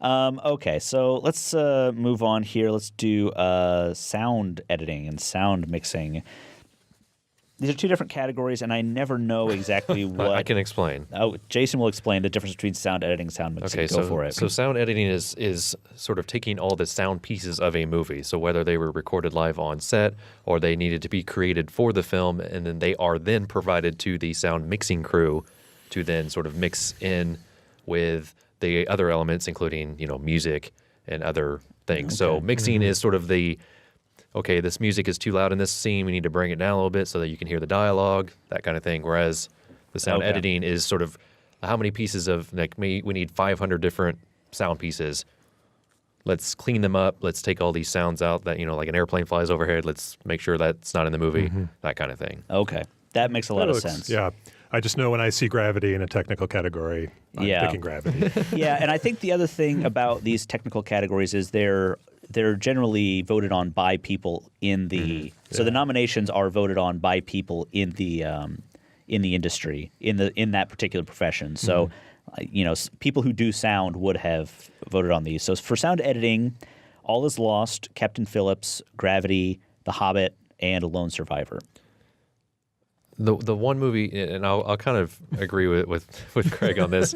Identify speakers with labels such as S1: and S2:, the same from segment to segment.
S1: Okay, so let's move on here. Let's do sound editing and sound mixing. These are two different categories, and I never know exactly what.
S2: I can explain.
S1: Oh, Jason will explain the difference between sound editing and sound mixing.
S2: Okay,
S1: Go for it.
S2: So sound editing is sort of taking all the sound pieces of a movie. So whether they were recorded live on set or they needed to be created for the film, and then they are then provided to the sound mixing crew to then sort of mix in with the other elements, including music and other things. So mixing is sort of okay, this music is too loud in this scene. We need to bring it down a little bit so that you can hear the dialogue, that kind of thing. Whereas the sound editing is sort of how many pieces of, we need 500 different sound pieces. Let's clean them up. Let's take all these sounds out that, like an airplane flies overhead. Let's make sure that's not in the movie, that kind of thing.
S1: Okay. That makes a lot of sense.
S3: Yeah. I just know when I see Gravity in a technical category, I'm picking Gravity.
S1: Yeah, and I think the other thing about these technical categories is they're generally voted on by people in the so the nominations are voted on by people in the industry in that particular profession. So people who do sound would have voted on these. So for sound editing, All Is Lost, Captain Phillips, Gravity, The Hobbit, and A Lone Survivor.
S2: The one movie, and I'll kind of agree with Craig on this,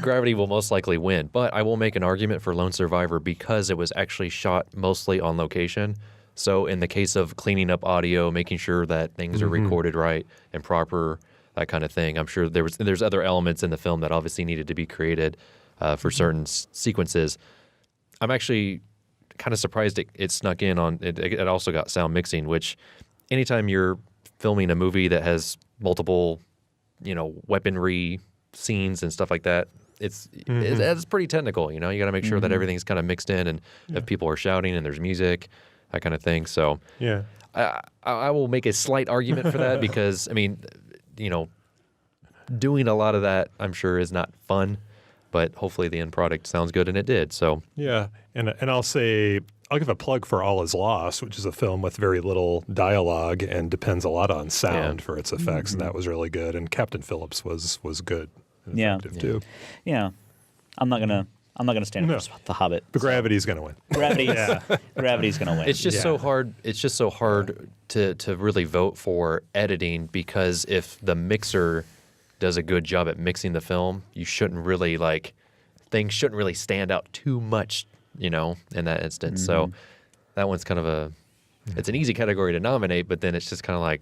S2: Gravity will most likely win, but I will make an argument for Lone Survivor because it was actually shot mostly on location. So in the case of cleaning up audio, making sure that things are recorded right and proper, that kind of thing, I'm sure there's other elements in the film that obviously needed to be created for certain sequences. I'm actually kind of surprised it snuck in on it. It also got sound mixing, which anytime you're filming a movie that has multiple, weaponry scenes and stuff like that, it's pretty technical. You got to make sure that everything's kind of mixed in, and if people are shouting and there's music, that kind of thing. So I will make a slight argument for that because doing a lot of that I'm sure is not fun, but hopefully the end product sounds good, and it did. So
S3: yeah, and I'll give a plug for All Is Lost, which is a film with very little dialogue and depends a lot on sound for its effects, and that was really good. And Captain Phillips was good and effective too.
S1: Yeah, I'm not gonna stand up for The Hobbit.
S3: But Gravity's gonna win.
S1: Gravity's gonna win.
S2: It's just so hard. It's just so hard to really vote for editing because if the mixer does a good job at mixing the film, you shouldn't really things shouldn't really stand out too much. In that instance. So that one's kind of it's an easy category to nominate, but then it's just kind of I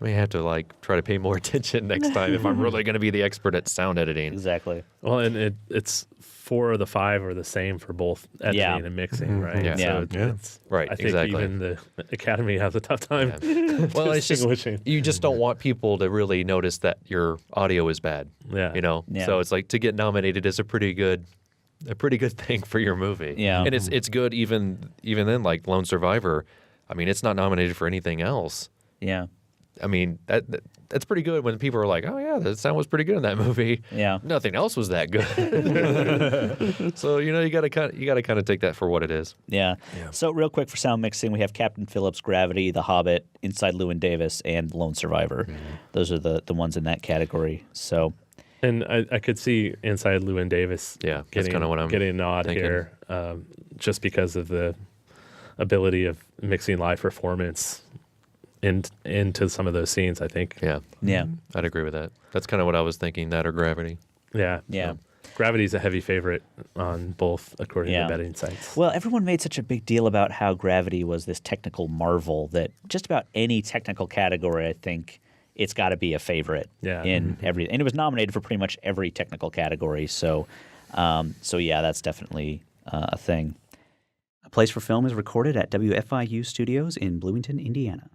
S2: may have to try to pay more attention next time if I'm really going to be the expert at sound editing.
S1: Exactly.
S4: Well, and it's 4 of the 5 are the same for both editing and mixing, right?
S2: Yeah.
S4: So it's,
S2: Right,
S4: I think
S2: exactly.
S4: even the Academy has a tough time.
S2: Well, it's just
S4: distinguishing.
S2: you just don't want people to really notice that your audio is bad.
S4: Yeah.
S2: So it's to get nominated is a pretty good thing for your movie.
S1: Yeah.
S2: And it's good even then, like Lone Survivor. I mean, it's not nominated for anything else.
S1: Yeah.
S2: I mean, that's pretty good when people are like, oh yeah, the sound was pretty good in that movie.
S1: Yeah.
S2: Nothing else was that good. So, you gotta kind of take that for what it is.
S1: Yeah. So real quick for sound mixing, we have Captain Phillips, Gravity, The Hobbit, Inside Llewyn Davis, and Lone Survivor. Those are the ones in that category. So
S4: And I could see Inside Llewyn Davis
S2: Yeah, that's kind of what I'm
S4: getting a nod
S2: thinking.
S4: here just because of the ability of mixing live performance into some of those scenes, I think.
S2: Yeah.
S1: yeah.
S2: I'd agree with that. That's kind of what I was thinking, that or Gravity.
S4: Yeah.
S1: Yeah.
S4: Gravity's a heavy favorite on both, according to betting sites.
S1: Well, everyone made such a big deal about how Gravity was this technical marvel that just about any technical category, I think, it's got to be a favorite in every, and it was nominated for pretty much every technical category. So, yeah, that's definitely a thing. A Place for Film is recorded at WFIU Studios in Bloomington, Indiana.